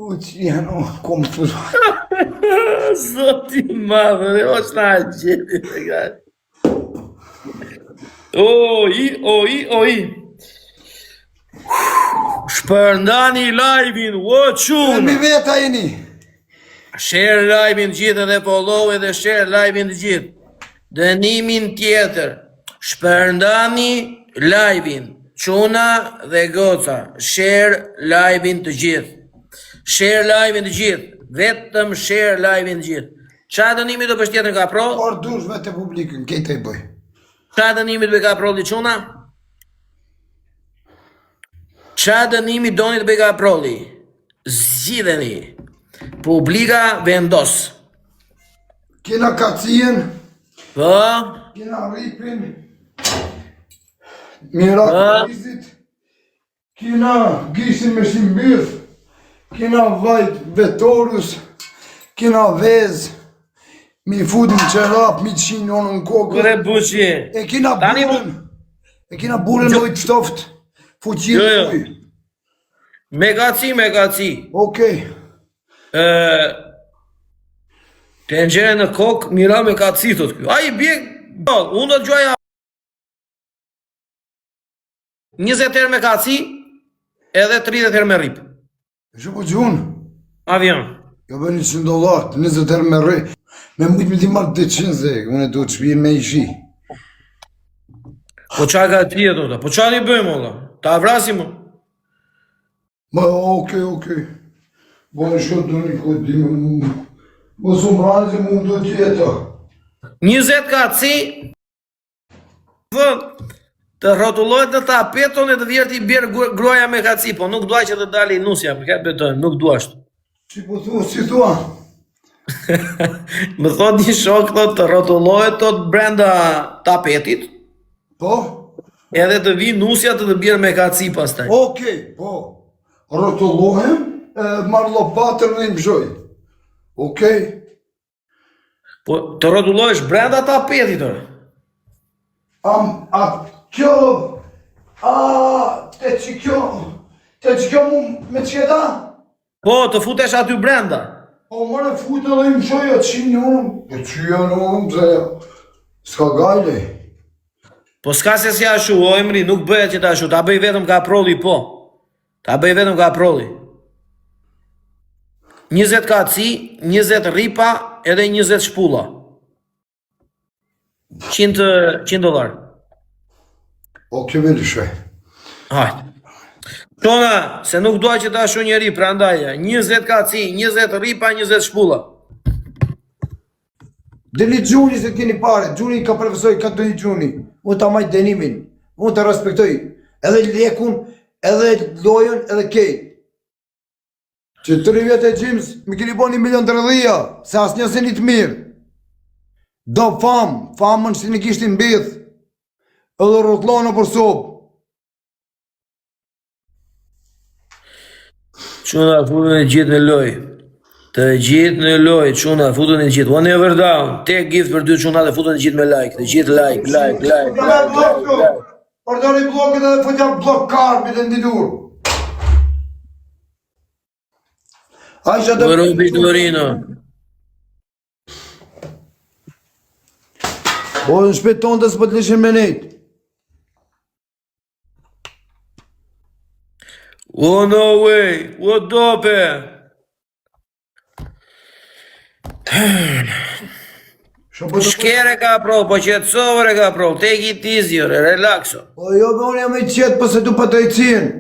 U që janë, kom të Zoti madhe, o që na gjeni. Oj. Shpërndani live-in, o mi qunë. veta jeni. Share live-in gjithë dhe follow edhe share live-in gjithë. Dënimin tjetër. Shpërndani live-in, quna dhe goca. Share live-in të gjithë. Share live-in të gjithë. Vetëm share live-in të gjithë. Qa dënimi do pështjetën ka pro? Por dushme të publikën, kejtë e bëj. Qa dënimi do ka pro li quna? Qa dënimi doni të bëjka proli? Zgjidheni. Publika vendos. Kena kacien, Po? kena ripin, mirat vizit, kena gishin me shimbith, kena vajt vetorus, kena vez, mi fudin qerap, mi qinë onë në kokë. Kure buqi. E kena Tani burën, e kena burën lojt shtoft, fuqin Jo. fuj. Me gaci. Okej. Të nxere në kokë, mira me gaci, thot kjo. A i bje, unë do të gjoja 20 herë me gaci, edhe 30 herë me rip. Që po gjunë? Avion. Jo bë $100, 20 herë me rri. Me mujtë me ti marrë 200 zekë, unë e do të shpijin me ishi. Po qa ka tje, do ta? Po qa li bëjmë, ola? Ta vrasim, o? Ma, okej. Bo në shkot do një këtë di më... Mos më branë që mund do tjeta. 20 gaci, të rrotullohet në tapeton e të vjerë t'i bjerë groja me gaci, po nuk duaj që të dali nusja, për këtë betojnë, nuk duasht. Si po thua, si thua? Më thot një shok, thot, të rrotullohet tot brenda tapetit, Po? edhe të vi nusja të bjerë me gaci pastaj. Okej, po. Rotullohem, marrë lopatër dhe i mbëshoj. Okej? Po të rrotullohesh brenda tapetit, tërë. Kjo... Te që kjo mu me qeta? Po, të futesh aty brenda. Po mërë futë edhe i mbëshoj atë qinë unë. E qyja në unë, pëse... Ska gajle. Po s'ka se si ashu, o emri, nuk bëhet që ta ashu, ta bëj vetëm ka prolli, po. Ta bëj vetëm ka prolli. 20 kaci, 20 ripa, edhe 20 shpulla. $100. O, kjo me lëshoj. Hajt. Tona, se nuk dua që ta ashu njeri, pra ndaja, 20 kaci, 20 ripa, 20 shpulla. Deni Gjuni se keni pare, Gjuni ka profesoj, ka të një Gjuni. Unë ta majtë denimin, unë ta respektoj. Edhe lekun, edhe lojën, edhe kej. Që 3 vjetë e gjimës, mi keni bo 1 milion të rëdhia, se as njëse një të mirë. Do famën që një kishtin bith, edhe rotlonë për sobë. Quna futën e gjithë në loj. Të gjithë në loj, quna futën e gjithë. Whenever down, take gift për 2 quna dhe futën e gjithë me like. Të gjithë like. Përdori blokët edhe fëtja blok karpit e ndidur. Aisha të... Robi Torino. Po në shpeton të s'pët lishin me nejtë. Oh no way, what dope? Shkere ka pro, po qetësovre ka pro, take it easier, relaxo. Po jo me unë jam i qetë pëse du për të i cinë.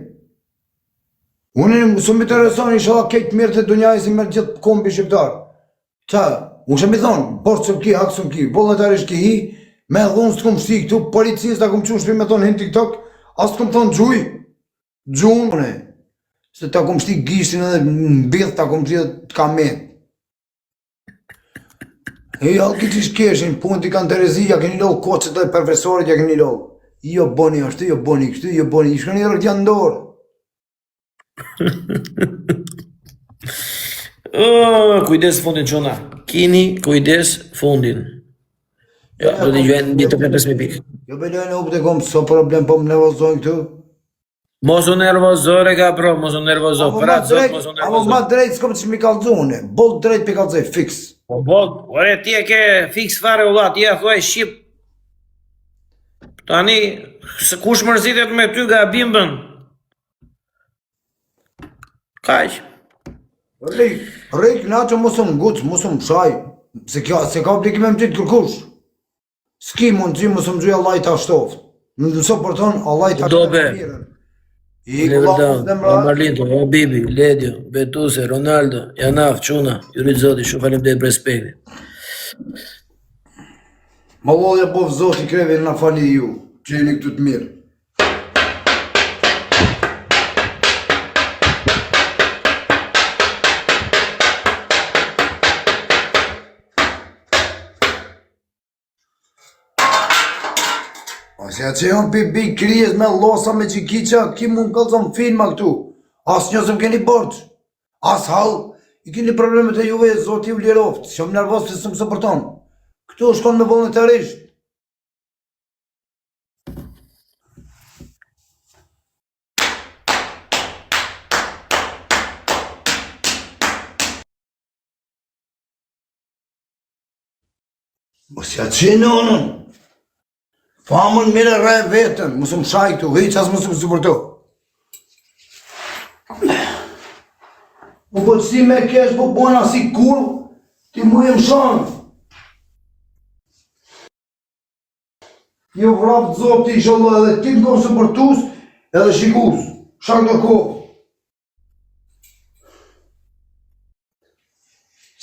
Unë së më interesoni shoha kejtë mirë të dunjaj si mërë gjithë kombi shqiptarë. Qa, unë që mi thonë, porë së ki, hakë së ki, volnetarisht ki hi, me dhunë së të këmë shti këtu, policisë të këmë qunë shpi me thonë hin TikTok, asë të këmë thonë gjuj, gjunë, se të këmë shti gishtin edhe në bithë të këmë shti të kamet. E jo, këtë ish keshin, punë t'i kanë Terezi, ja keni lohë koqët dhe profesorit, ja keni lohë. Jo boni ashtu, jo boni kështu, jo boni, ishka një rëgjë ndorë. Kujdes fundin quna. Kini kujdes fundin. Jo, do t'i gjuhen një të 5 pikë. Jo belojnë u të kom, so problem po më nevozojnë këtu. Mos u nervozo, rega bro, mos u nervozo, për atë zot mos u Amo nervozo. ma drejt s'kom që mi kalzone. Boll drejt pi kalzoj, fix. Po bot, ore ti e ke fiks fare ulla, ti e thuaj shqip. Tani, se kush mërzitet me ty gabim bën. Kaq. Rik, na që mos më nguc, mos më shaj. Se ka obligime më gjithë kërkush. S'ki mund që mos më gjuj Allah i ta shtoft. Në soporton Allah i ta Dobe. mirën. I Leverdan, kullat dhe mra. Marlinto, Bibi, Ledio, Betuse, Ronaldo, Janaf, Quna, Jurit Zoti, shumë faleminderit për respektin. Ma lodhja po zoti krevi na fali ju, që jeni këtu të mirë. Ose që janë pipi krijes me losa me qikiqa, ki mund këllëzëm filma këtu. As njësëm keni borç. As hall, i keni problemet e juve, zoti u liroft. Shumë nervos të sëmë sëpërton. Këtu shkon me voluntarisht. Mos ja qenë onën. Famën mire re vetën, mos më shaj këtu, hiq as mos më supporto. Po si me kesh, po bona si kur, ti mu jem shanë. Jo vrap të zopti i shallah edhe ti të kom supportus edhe shikus, shak do kohë.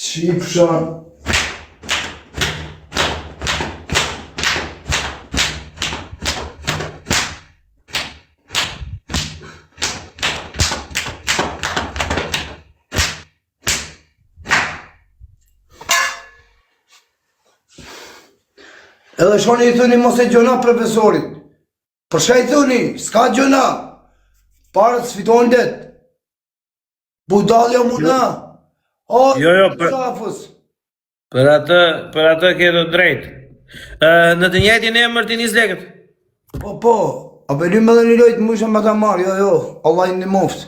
Qip shanë. Edhe shoni i thuni mos e gjona profesorit. Përsha i thuni, s'ka gjona. Parët sfitojnë det. Budalja muna. O, Jo, për- qafës. Për atë ke të drejt. Në të njëjtin emër ti nis lekët. Po, apelim edhe një lojtë më isha me ta marrë, jo, Allah i një moftë.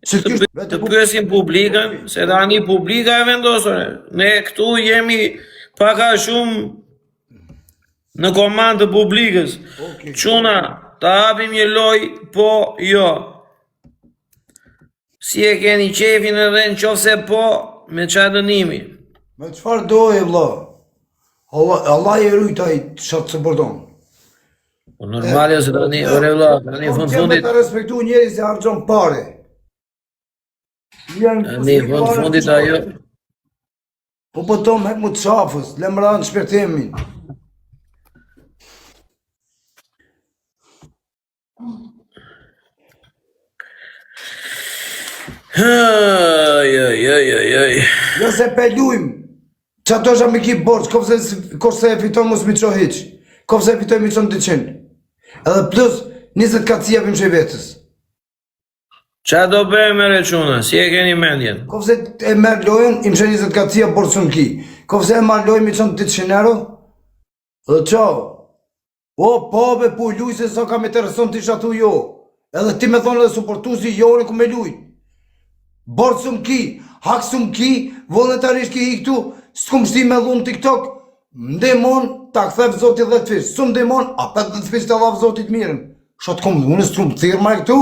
Se t'kish, Të pyesim publikën, se tani publika e vendosur. Ne këtu jemi paka shumë në komandë të publikës. Okej. Quna, ta hapim një loj, po, jo. Si e keni qefin edhe në qofë se po, me qa dënimi. Me qëfar dojë, vla? Allah i rujta i shatë së përdon. Po normalja se tani, ore vlla, tani fund fundit, të respektu njeri se harxon pare. tani fund fundit ajo, Po tom, hek mu të shafës, lemran shpirtimin. Jo se pe lujmë, që ato është me ki borç, kofse e fiton mos mi qo hiq, kofse e fitoj mi qo në 200. Edhe plus, 20 kaci japim që i vetës. qa do bëjmë me requna, si e keni mendjen? Kofse e merë lojën, im që 20 kacia borçun ki. Kofse e marë lojën mi qo në 800 euro, dhe qao. O, po be pu luj se sa kam intereson t'i shatu jo. Edhe ti me thonë edhe supportusi jo në ku me luj. Borçum ki, haksum ki, voluntarisht ki i këtu, s'kum shti me lunë TikTok, ndemon, ta kthef zotit 10 fish, s'um ndemon, a 50 fish të laf zotit mirën. Shot kom, unë s'kum thirë ma e këtu.